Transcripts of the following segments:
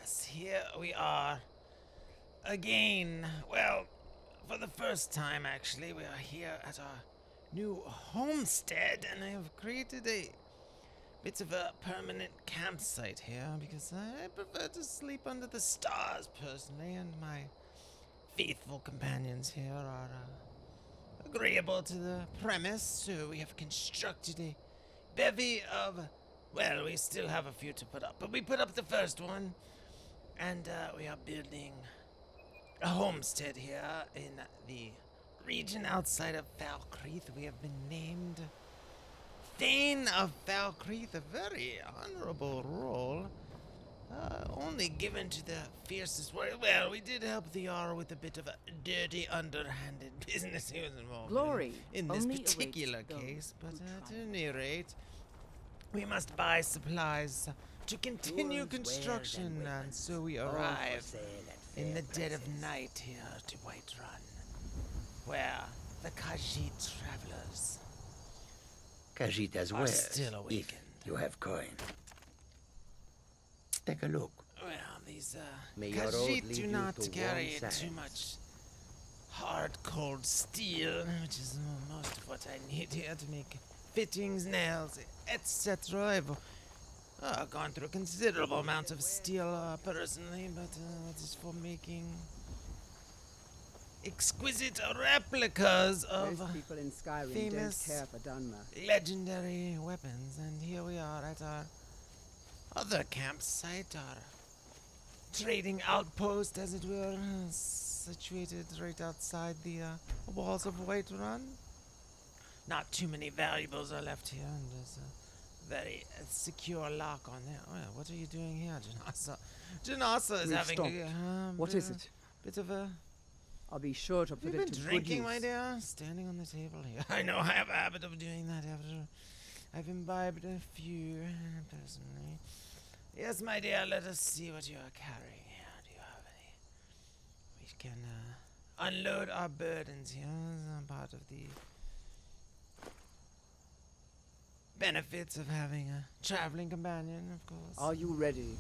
yes, here we are. Again. Well, for the first time, actually, we are here at our new homestead, and I have created a bit of a permanent campsite here because I prefer to sleep under the stars personally, and my faithful companions here are agreeable to the premise, so we have constructed a bevy of. Well, we still have a few to put up, but we put up the first one, and we are building a homestead here in the region outside of Falkreath. We have been named Thane of Falkreath, a very honorable role, only given to the fiercest warrior. Well, we did help the Jarl with a bit of a dirty, underhanded business he was involved Glory in this only particular awaits those case, but who at any rate, we must buy supplies to continue construction, and so we arrive in the dead of night here to Whiterun, where the Khajiit travelers Khajiit as are well, still if awakened. you have coin. Take a look. Well, these May your road Khajiit lead do you not to carry warm too sands. much hard, cold steel, which is most of what I need here to make fittings, nails, etc. I've gone through a considerable amount of steel personally, but it is for making exquisite replicas of Most people in Skyrim famous don't care for Dunmer. legendary weapons, and here we are at our other campsite, our trading outpost, as it were, situated right outside the walls of Whiterun. Not too many valuables are left here, and there's a very secure lock on there. Oh, yeah, what are you doing here, Janasa? Janasa is We've having a What is it? bit of a. I'll be sure to Have put you it been to good drinking, use. my dear? Standing on the table here. I know I have a habit of doing that after I've imbibed a few, personally. Yes, my dear, let us see what you are carrying here. Do you have any? We can unload our burdens here as a part of the benefits of having a traveling companion, of course. Are you ready?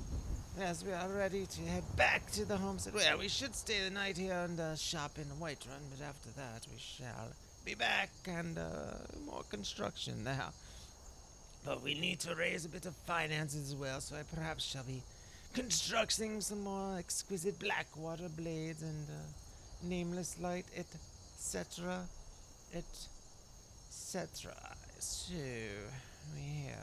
Yes, we are ready to head back to the homestead. Well, we should stay the night here and shop in Whiterun, but after that we shall be back and more construction there. But we need to raise a bit of finances as well, so I perhaps shall be constructing some more exquisite blackwater blades and nameless light, etc., etc. So, we here.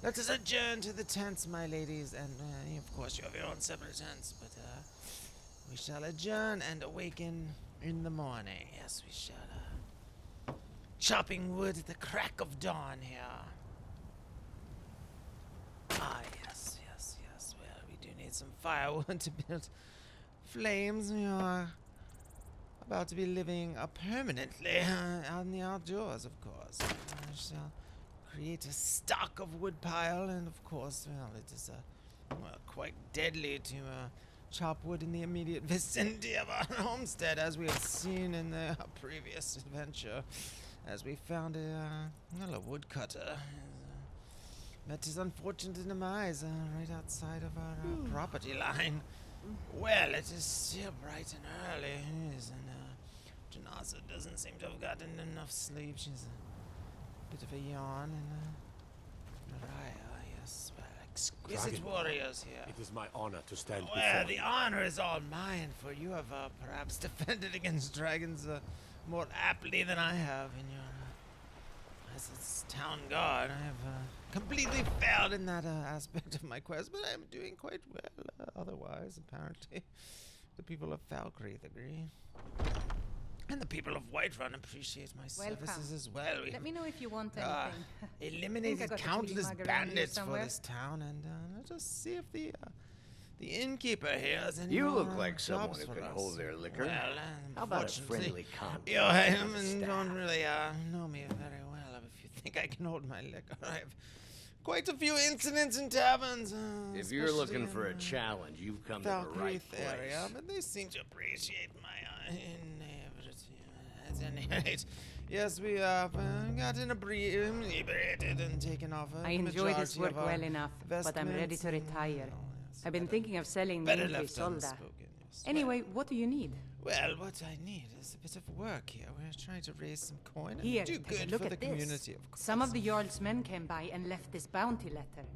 Let us adjourn to the tents, my ladies, and of course you have your own separate tents, but we shall adjourn and awaken in the morning. Yes, we shall. Chopping wood at the crack of dawn here. Ah, yes. Well, we do need some firewood to build flames. We are about to be living permanently out in the outdoors, of course. I shall create a stock of wood pile, and of course, well, it is quite deadly to chop wood in the immediate vicinity of our homestead, as we have seen in the previous adventure, as we found a woodcutter. Met his unfortunate demise right outside of our property line. Well, it is still bright and early, and Janasa doesn't seem to have gotten enough sleep. She's a bit of a yawn, and Mariah, yes, well, exquisite Dragonborn, warriors here. It is my honor to stand Well, before the honor is all mine, for you have perhaps defended against dragons more aptly than I have in your as its town guard. I have completely failed in that aspect of my quest, but I am doing quite well otherwise, apparently. The people of Falkreath agree. And the people of Whiterun appreciate my services as well. We Let me know if you want anything. eliminated got a countless cutie mug around here bandits for somewhere. this town, and let's just see if the innkeeper here has any You more, look like someone jobs who for can us. hold their liquor. Well, How about a unfortunately, friendly contest? you on the don't staff? really know me very well. If you think I can hold my liquor, I've quite a few incidents in taverns. If you're especially looking for a in, challenge, you've come to the right Falkreath place. area, but they seem to appreciate my At any rate, yes, we have gotten inebriated and taken off. I enjoy this work well enough, but I'm ready to retire. I've been thinking of selling Better Ningri left Solda. unspoken. Yes. Anyway, what do you need? Well, what I need is a bit of work here. We're trying to raise some coin and Here, do take a good look for the at this. community, of course. Some of the Jarl's men came by and left this bounty letter.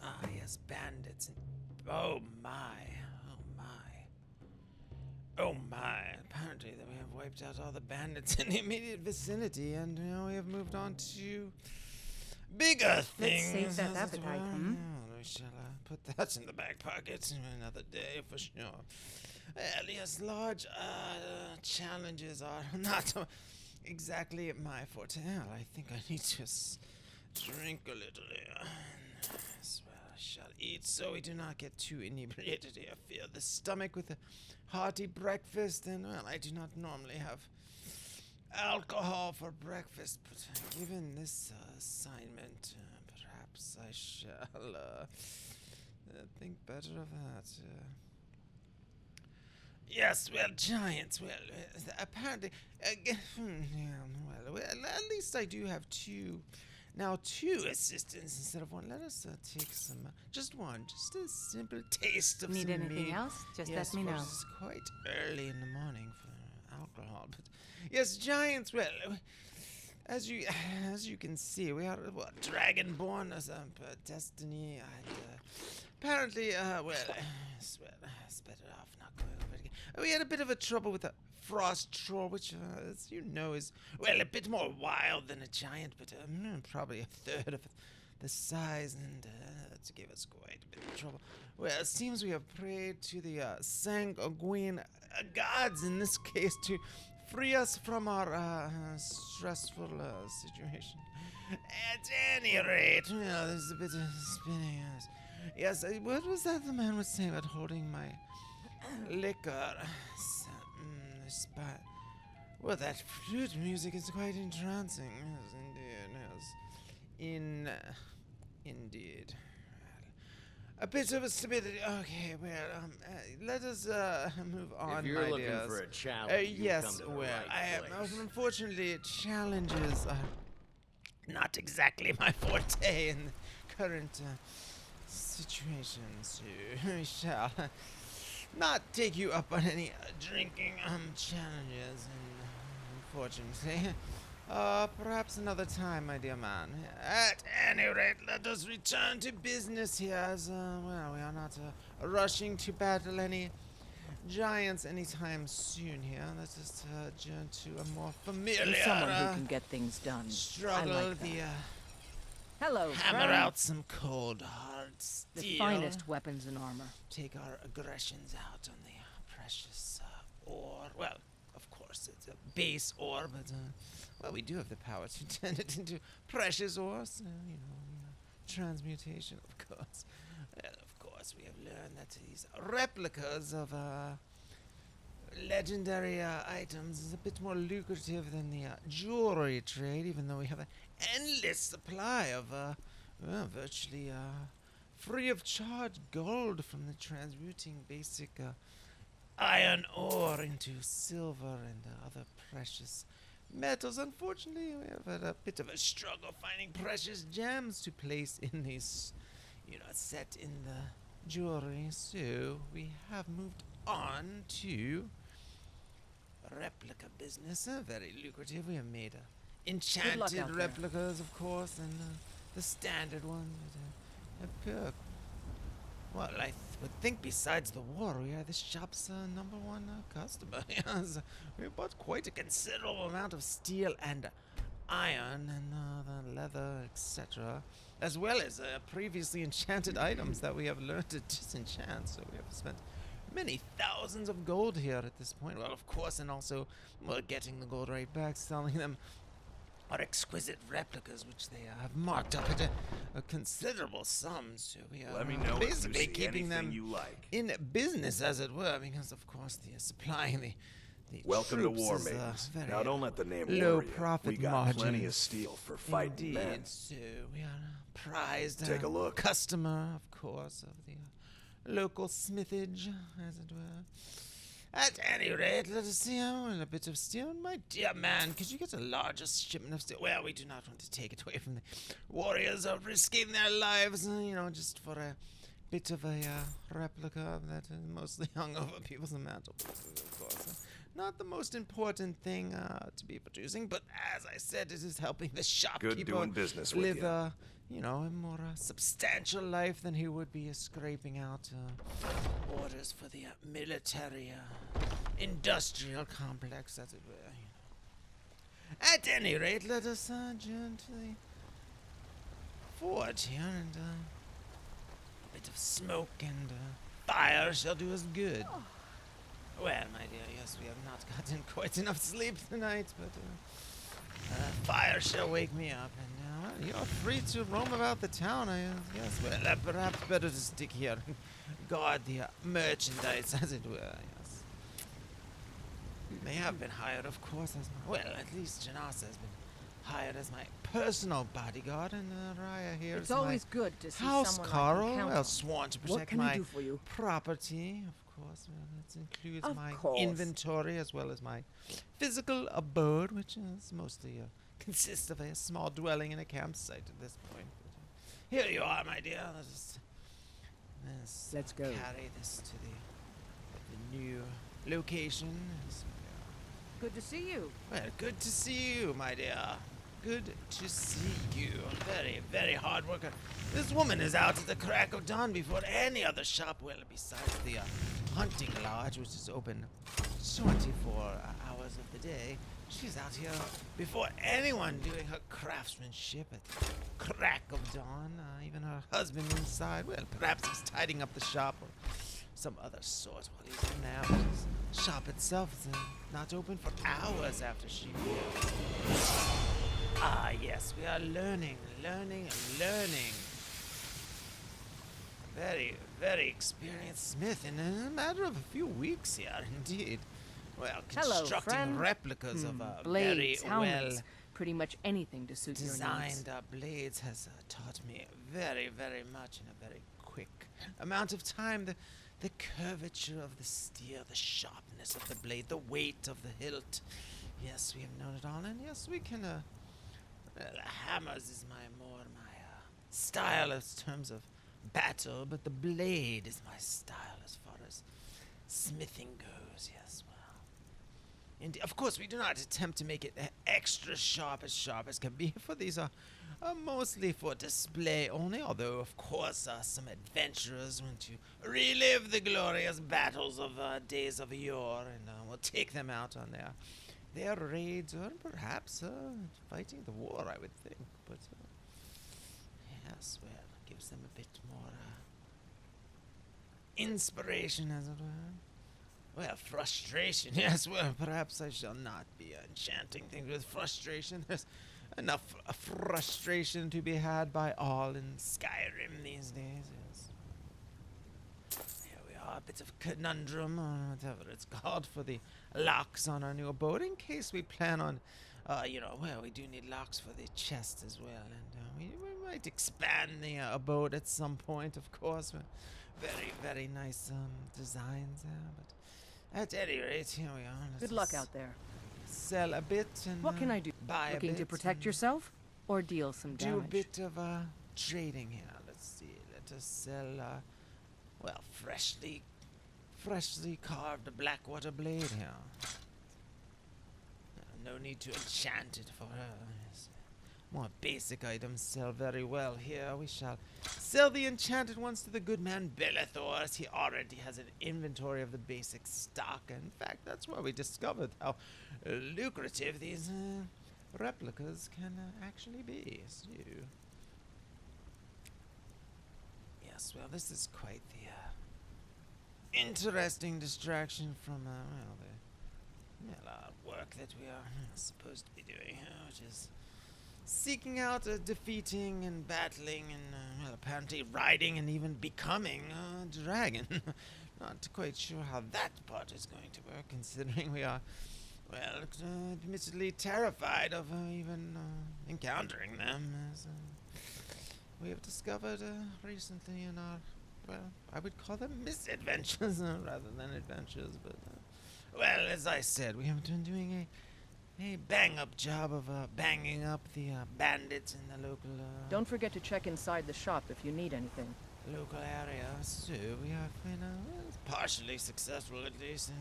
Ah, yes, bandits. Oh my. Oh my. Oh my. Apparently that we have wiped out all the bandits in the immediate vicinity, and now we have moved on to bigger things. save that as it appetite, were. hmm? Yeah, we shall put that in the back pocket another day for sure. Well, yes, large challenges are not exactly my forte. Well, I think I need to drink a little here. Yes, well, I shall eat so we do not get too inebriated here. Fill the stomach with a hearty breakfast, and, well, I do not normally have alcohol for breakfast, but given this assignment, perhaps I shall think better of that. Yes, well, giants, well, apparently, yeah, well, at least I do have two assistants instead of one. Let us take some, just a simple taste of Need some anything mead. else? Just Yes, let me of know. course, it's quite early in the morning for alcohol, but yes, giants, well, as you can see, we are, Dragonborn as a destiny, and apparently, it's better off not going over it again. We had a bit of a trouble with a frost troll, which, as you know, is, well, a bit more wild than a giant, but probably a third of the size, and that gave us quite a bit of trouble. Well, it seems we have prayed to the sanguine gods, in this case, to free us from our stressful situation. At any rate, well, there's a bit of spinning. Yes, what was that the man was saying about holding my liquor? Well, that flute music is quite entrancing. Yes, indeed. Yes. Indeed. A bit of a stability. Okay, well, let us move on, If you're my looking dears. for a challenge, you've yes, come to the well, right place. Unfortunately, challenges are not exactly my forte in the current situation, so we shall not take you up on any drinking challenges, unfortunately. Perhaps another time, my dear man. At any rate, let us return to business here, as, well, we are not rushing to battle any giants anytime soon here. Let us turn to a more familiar You're someone who can get things done. struggle, I like that. Hello, hammer friend. out some cold, hard The steel. finest weapons and armor. Take our aggressions out on the precious ore. Well, of course, it's a base ore, but, well, we do have the power to turn it into precious ore, so, transmutation, of course. Well, of course, we have learned that these replicas of legendary items is a bit more lucrative than the jewelry trade, even though we have an endless supply of, well, virtually free of charge gold from the transmuting basic iron ore into silver and other precious metals. Unfortunately, we have had a bit of a struggle finding precious gems to place in these, set in the jewelry. So we have moved on to replica business. Very lucrative. We have made enchanted out there. replicas, of course, and the standard ones. But, well, I would think besides the war, we are this shop's number one customer. Yes, we bought quite a considerable amount of steel and iron and the leather, etc., as well as previously enchanted items that we have learned to disenchant. So we have spent many thousands of gold here at this point. Well, of course, and also, well, getting the gold right back, selling them are exquisite replicas, which they have marked up at a considerable sum. So we are Let me know if you basically see keeping them anything you like. in business, as it were, because of course the supplying the Welcome to troops War is, Maidens. very Now don't let the name low worry you. profit We got margins. plenty of steel for fighting Indeed, men. so we are a prized Take a look. customer, of course, of the local smithage, as it were. At any rate, let us see a bit of steel. My dear man, could you get a larger shipment of steel? Well, we do not want to take it away from the warriors of risking their lives, just for a bit of a replica that is mostly hung over people's mantelpieces, of course. Not the most important thing to be producing, but as I said, it is helping the shopkeeper Good doing business with live you. a more substantial life than he would be scraping out orders for the military industrial complex, as it were. At any rate, let us adjourn to the forge here, and a bit of smoke and fire shall do us good. Well, my dear, yes, we have not gotten quite enough sleep tonight, but fire shall wake me up, and well, you're free to roam about the town, I guess. Well, perhaps better to stick here and guard the merchandise, as it were, yes. You may have been hired, of course, as my, well, at least Janasa has been hired as my personal bodyguard, and Raya here is It's always my good to see house someone Carl, I can count well, on. sworn to What protect can I my do for you? property, of course. Well, that includes Of my course. inventory as well as my physical abode, which is mostly consists of a small dwelling and a campsite at this point. But, here you are, my dear. Let's go. Carry this to the new location. Yes, Good to see you. well, good to see you, my dear. Good to see you. Very, very hard worker. This woman is out at the crack of dawn before any other shop, well, besides the hunting lodge, which is open 24 hours of the day. She's out here before anyone doing her craftsmanship at the crack of dawn. Even her husband inside. Well, perhaps he's tidying up the shop or some other sort while he's in there. But his shop itself is not open for hours after she leaves. Ah, yes, we are learning. Very, very experienced smith in a matter of a few weeks here, indeed. Well, Hello, constructing friend. replicas of very Blades, well helmets, pretty much anything to suit your needs. designed blades has taught me very, very much in a very quick amount of time. The curvature of the steel, the sharpness of the blade, the weight of the hilt. Yes, we have known it all, and yes, we can. Hammers is my style in terms of battle, but the blade is my style as far as smithing goes. Yes, well, indeed, of course, we do not attempt to make it extra sharp as can be, for these are mostly for display only. Although, of course, some adventurers want to relive the glorious battles of days of yore, and will take them out on their raids, or perhaps fighting the war, I would think. But yes, well, it gives them a bit more inspiration, as it were. Well, frustration, yes, well, perhaps I shall not be enchanting things with frustration. There's enough frustration to be had by all in Skyrim these days, yes. Here we are, a bit of conundrum, or whatever it's called, for the locks on our new abode, in case we plan on, well, we do need locks for the chest as well, and we might expand the abode at some point, of course. Very, very nice designs there, but at any rate, here we are. Let's Good luck just out there. sell a bit and What can I do? buy Looking a bit to protect and yourself or deal some do a damage? bit of trading here. Let's see. Let us sell freshly carved blackwater blade here. No need to enchant it for her. Yes. More basic items sell very well here. We shall sell the enchanted ones to the good man Belethor, as he already has an inventory of the basic stock. In fact, that's where we discovered how lucrative these replicas can actually be. So, yes, well, this is quite the interesting distraction from the work that we are supposed to be doing, which is seeking out, defeating and battling and apparently riding and even becoming a dragon. Not quite sure how that part is going to work, considering we are, well, admittedly terrified of even encountering them, as we have discovered recently in our, well, I would call them misadventures rather than adventures, but well, as I said, we have been doing a bang-up job of banging up the bandits in the local... Don't forget to check inside the shop if you need anything. local area. So we have been partially successful, at least, in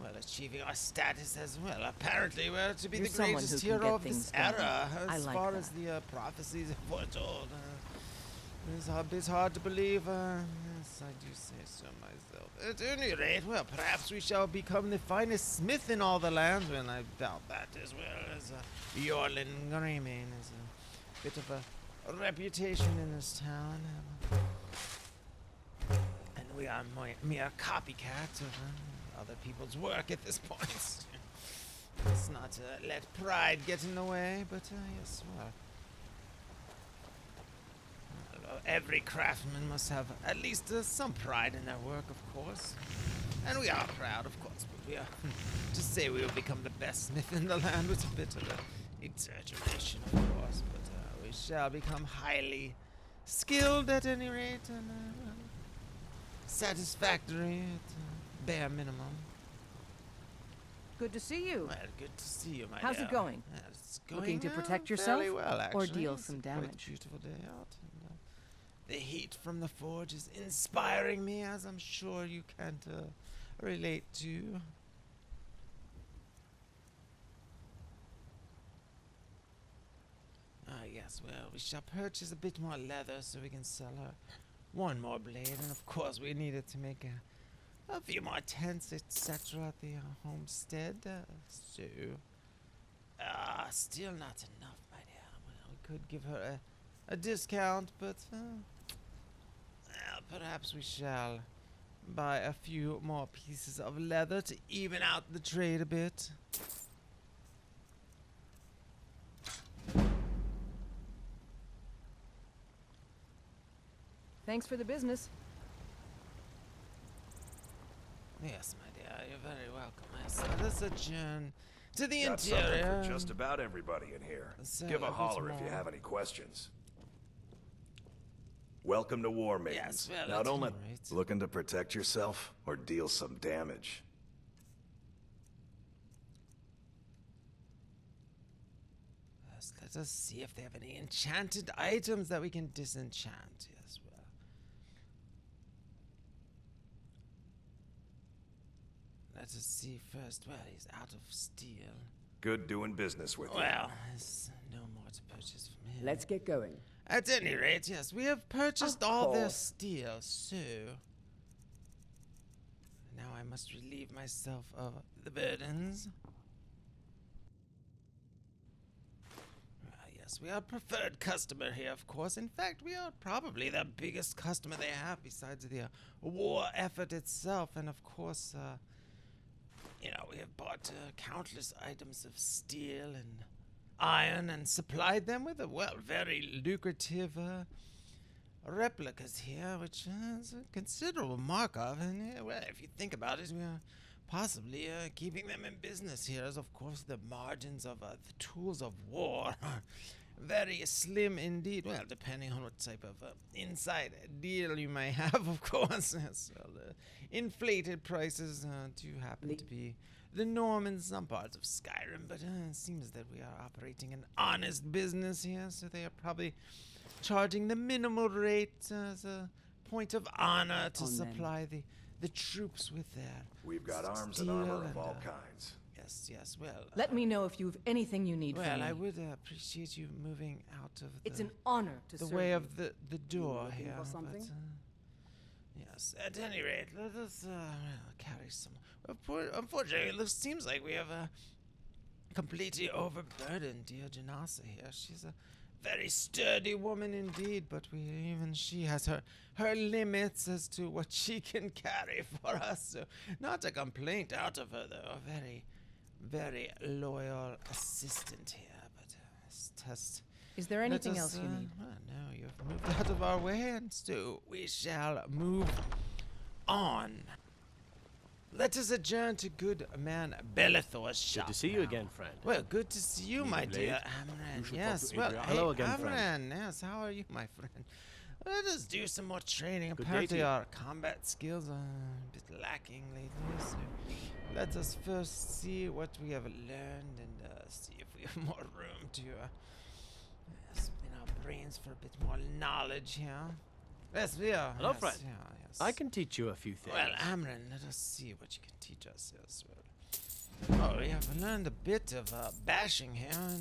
well, achieving our status as well. Apparently, we're to be You're the someone greatest who can hero get of this things done. era, I as like far that. as the prophecies have foretold. It's a bit hard to believe. Yes, I do say so myself. At any rate, well, perhaps we shall become the finest smith in all the lands. Well, I doubt that as well as Yorlin Greymane has a bit of a reputation in this town. And we are mere copycats of other people's work at this point. Let's not let pride get in the way, but yes, well. Every craftsman must have at least some pride in their work, of course. And we are proud, of course, but we are. To say we will become the best smith in the land was a bit of an exaggeration, of course, but we shall become highly skilled at any rate, and satisfactory at bare minimum. Good to see you. Well, good to see you, my How's dear. it going? It's going Looking to protect fairly yourself well, or actually. deal It's some quite a damage? beautiful day out, and the heat from the forge is inspiring me, as I'm sure you can't relate to. Yes, well, we shall purchase a bit more leather so we can sell her one more blade, and of course we needed to make a few more tents, etc. at the homestead. Still not enough, my dear. Well, we could give her a discount, but well, perhaps we shall buy a few more pieces of leather to even out the trade a bit. Thanks for the business. Yes, my dear, you're very welcome. Yes, let us adjourn to the Got something interior. for just about everybody in here. So Give a bit holler if you more. have any questions. Welcome to War Maidens. Yes, well, now at don't any let rate. looking to protect yourself or deal some damage. Yes, let us see if they have any enchanted items that we can disenchant. Yes, well. Let us see first. Well, he's out of steel. Good doing business with you. Well, there's no more to purchase from him. Let's get going. At any rate, yes, we have purchased Of all their course. steel, so now I must relieve myself of the burdens. Yes, we are preferred customer here, of course. In fact, we are probably the biggest customer they have besides the war effort itself. And of course, you know, we have bought countless items of steel and iron and supplied them with very lucrative replicas here, which is a considerable markup. And well, if you think about it, we are possibly keeping them in business here, as of course the margins of the tools of war are very slim indeed. Well, depending on what type of inside deal you may have, of course. Yes, well, inflated prices do happen to be the norm in some parts of Skyrim, but it seems that we are operating an honest business here, so they are probably charging the minimal rate as a point of honor to On them. supply the troops with their We've got arms and steel armor of and, all kinds. Yes, well. Let me know if you've anything you need Well, from me. I would appreciate you moving out of It's an honor to the serve way you. of the door looking here. for something? But, yes, at any rate, let us carry some. Unfortunately, it seems like we have completely overburdened dear Janasa here. She's a very sturdy woman indeed, but even she has her limits as to what she can carry for us. So, not a complaint out of her, though. A very, very loyal assistant here. But just Is there anything else you need? no, you've moved out of our way, and so we shall move on. Let us adjourn to good man Belethor's shop. Good to see you now. again, friend. Well, good to see you, Need my a dear blade? Amran. You should Yes, talk to well, Adrian. hey, Hello again, friend. Amran. Yes, how are you, my friend? Let us do some more training. Good day to Apparently, you. our combat skills are a bit lacking lately. So let us first see what we have learned and see if we have more room to spin our brains for a bit more knowledge here. Yes, we are. Hello, yes, friend. yeah, yes. I can teach you a few things. Well, Amran, let us see what you can teach us as well. Oh, we have learned a bit of bashing here in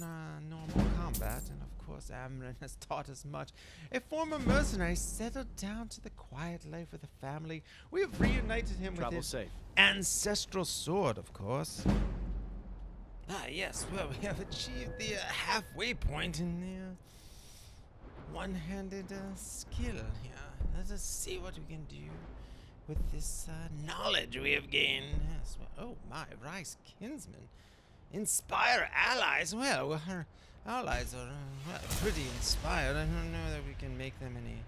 normal combat, and of course Amran has taught us much. A former mercenary settled down to the quiet life with a family. We have reunited him with Travel his safe. ancestral sword, of course. Ah, yes, well, we have achieved the halfway point in the one-handed skill here. Let us see what we can do with this knowledge we have gained. Yes, well, oh my, Rice kinsman. Inspire allies. Well, her allies are well, pretty inspired. I don't know that we can make them any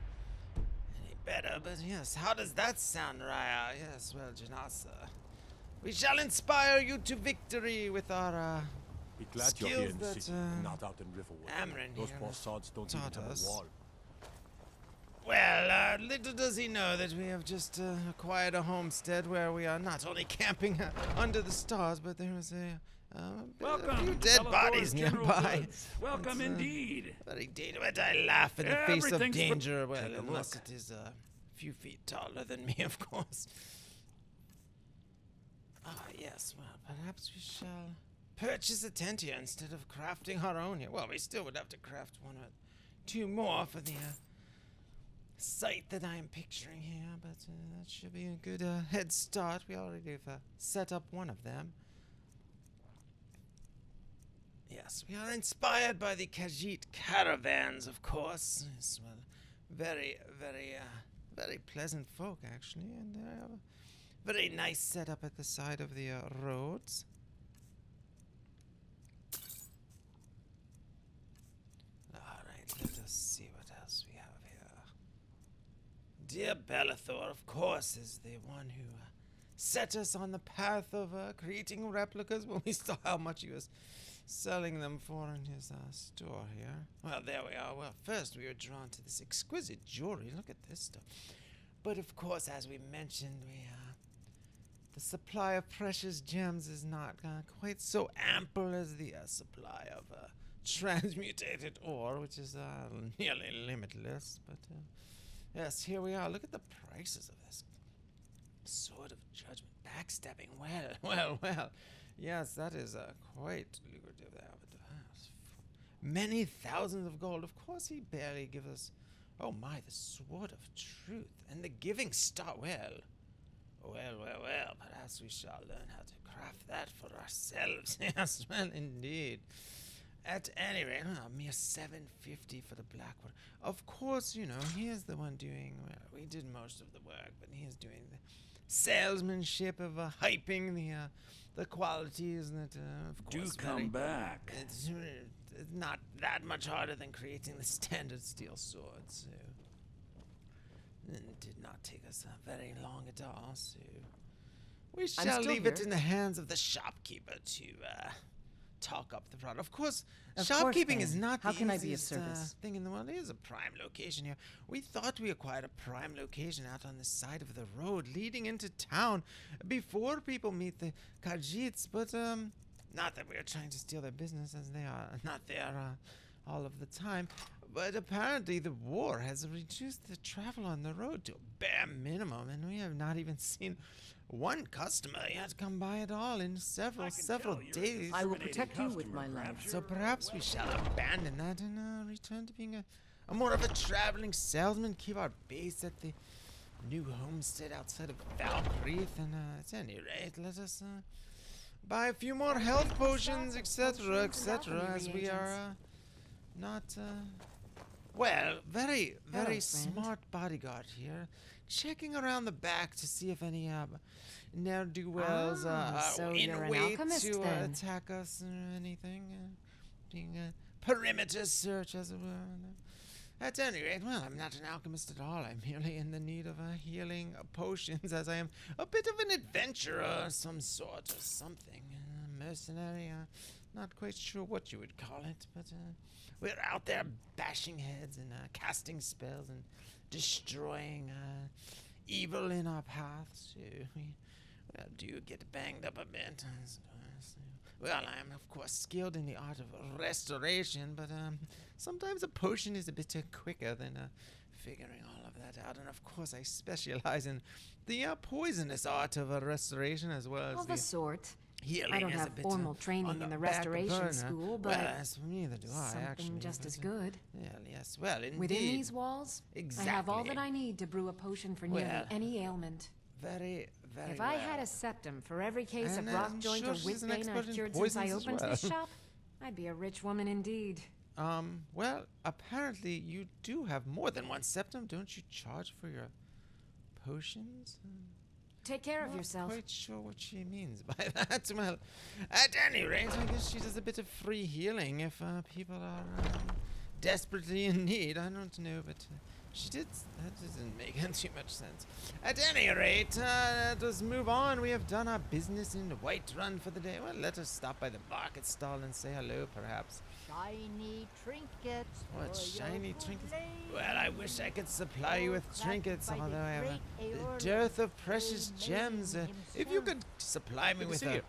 better, but yes, how does that sound, Raya? Yes, well, Janasa. We shall inspire you to victory with our Be glad you're here skills in that the city, not out in Riverwood. Amran Those here poor has sods don't even taught have us. a wall. Well, little does he know that we have just acquired a homestead where we are not only camping under the stars, but there is a few dead bodies nearby. Welcome It's, indeed. Very dangerous. But I laugh in the face of Everything's danger. Well, Take a unless look. it is a few feet taller than me, of course. Ah, yes. Well, perhaps we shall purchase a tent here instead of crafting our own here. Well, we still would have to craft one or two more for the site that I am picturing here, but that should be a good head start. We already have set up one of them. Yes, we are inspired by the Khajiit caravans, of course. Yes, well, very, very pleasant folk, actually, and they have a very nice setup at the side of the roads. Alright, let us see what else we have here. Dear Bellathor, of course, is the one who set us on the path of creating replicas when we saw how much he was selling them for in his store here. Well, there we are. Well, first we were drawn to this exquisite jewelry. Look at this stuff. But of course, as we mentioned, the supply of precious gems is not quite so ample as the supply of transmutated ore, which is nearly limitless. But yes, here we are. Look at the prices of this Sword of Judgment. Backstabbing. Well. Yes, that is quite lucrative there. But, many thousands of gold. Of course, he barely gives us. Oh my, the Sword of Truth and the Giving Star. Well. Perhaps we shall learn how to craft that for ourselves. Yes, well, indeed. At any rate, a mere 750 for the Blackwood. Of course, you know, he is the one doing. Well, we did most of the work, but he is doing the salesmanship of hyping the qualities that, of course, Do come back. It's not that much harder than creating the standard steel sword, so it did not take us very long at all. So we shall still leave it here. in the hands of the shopkeeper to talk up the product. Of course, Of course, shopkeeping is Ben. not How the can I be of easiest service? thing in the world. It is a prime location here. We thought we acquired a prime location out on the side of the road leading into town before people meet the Khajiits, but not that we are trying to steal their business, as they are not there all of the time. But apparently the war has reduced the travel on the road to a bare minimum, and we have not even seen one customer yet come by at all in several days. I will protect you with my life. So perhaps we shall abandon that and return to being a more of a traveling salesman, keep our base at the new homestead outside of Valkreath, and at any rate, let us buy a few more health potions, etc., as we are not, well, very Hello, friend. smart bodyguard here, checking around the back to see if any ne'er-do-wells so are you're in an way alchemist to then. attack us or anything, being a perimeter search, as it were. At any rate, well, I'm not an alchemist at all. I'm merely in the need of healing potions, as I am a bit of an adventurer of some sort or something. Mercenary, not quite sure what you would call it, but we're out there bashing heads and casting spells and destroying evil in our paths. So we do get banged up a bit. Well, I am, of course, skilled in the art of restoration, but sometimes a potion is a bit quicker than figuring all of that out. And of course, I specialize in the poisonous art of restoration as well as Of the a sort. healing. I don't as a have bit, formal on training in the back restoration burner. school, but well, as for neither do I, actually. something just as but, good. Well, yes, well, indeed. Within these walls, I have all that Exactly. I need to brew a potion for nearly Well, any ailment. Very, very If well. I had a septum for every case And of rock I'm joint sure or she's whip an vein expert I've in cured since I poisons as opened this well. shop, I'd be a rich woman indeed. Well, apparently you do have more than one septum. Don't you charge for your potions? Take care of Not yourself. quite sure what she means by that. Well, at any rate, I guess she does a bit of free healing if people are desperately in need. I don't know, but she did. That doesn't make too much sense. At any rate, let us move on. We have done our business in Whiterun for the day. Well, let us stop by the market stall and say hello, perhaps. Shiny trinkets. What for your shiny trinkets? blade. Well, I wish I could supply you with Backed trinkets, by the although I have great a Aeolus, dearth of precious the gems. main If you himself. could supply me Good to with see you.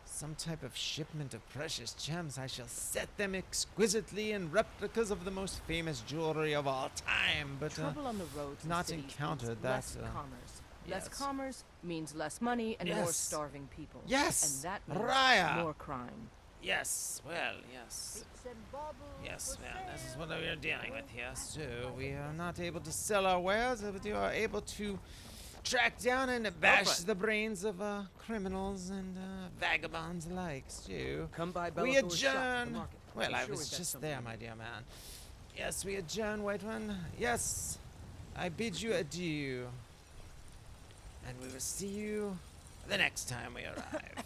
some type of shipment of precious gems, I shall set them exquisitely in replicas of the most famous jewelry of all time. But Trouble on the road to not cities means encountered that, less commerce. Less yes. commerce means less money and more Yes. starving people. Yes, And that means Raya. more crime. yes, well, yes. Bits and baubles Yes, for well, this is sale. what we are dealing with here. So, we are not able to sell our wares, but you are able to track down and bash Alright. the brains of criminals and vagabonds alike. So, Come by we Bellathor's shop at the adjourn. market. Well, I'm I sure was we've got just something there, you my need. dear man. Yes, we adjourn, White One. Yes, I bid you adieu. And we will see you the next time we arrive.